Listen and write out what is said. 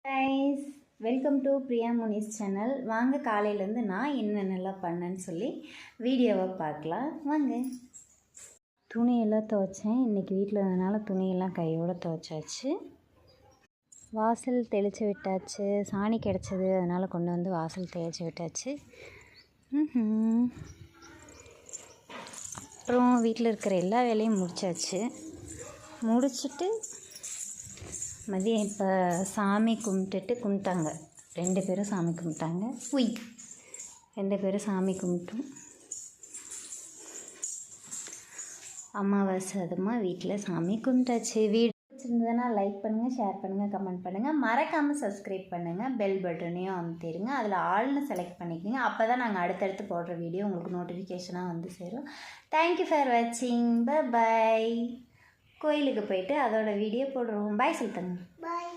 guys, welcome to Priya Munis channel. வாங்க காலையிலேருந்து நான் என்னென்னலாம் பண்ணேன்னு சொல்லி வீடியோவை பார்க்கலாம் வாங்க. துணியெல்லாம் துவைச்சேன். இன்றைக்கி வீட்டில் இருந்தனால துணியெல்லாம் கையோடு துவைச்சாச்சு. வாசல் தெளித்து விட்டாச்சு. சாணி கிடச்சிது, அதனால் கொண்டு வந்து வாசல் தெளித்து விட்டாச்சு. அப்புறம் வீட்டில் இருக்கிற எல்லா வேலையும் முடிச்சுட்டு மதியம் இப்போ சாமி கும்பிட்டாங்க. 2 பேரும் சாமி கும்பிட்டாங்க. 2 பேரும் சாமி கும்பிட்டோம். அமாவாசை அதுமாக வீட்டில் சாமி கும்பிட்டாச்சு. வீடு பிடிச்சிருந்ததுன்னா லைக் பண்ணுங்கள், ஷேர் பண்ணுங்கள், கமெண்ட் பண்ணுங்கள். மறக்காமல் சப்ஸ்கிரைப் பண்ணுங்கள். பெல் பட்டனையும் அமுத்திடுங்க. அதில் ஆல்னு செலக்ட் பண்ணிக்கோங்க. அப்போ தான் நாங்கள் அடுத்தடுத்து போடுற வீடியோ உங்களுக்கு நோட்டிஃபிகேஷனாக வந்து சேரும். தேங்க்யூ ஃபார் வாட்சிங். பை. கோயிலுக்கு போயிட்டு அதோட வீடியோ போடுறோம். பாய் சொல்லிட்டாங்க. பாய்.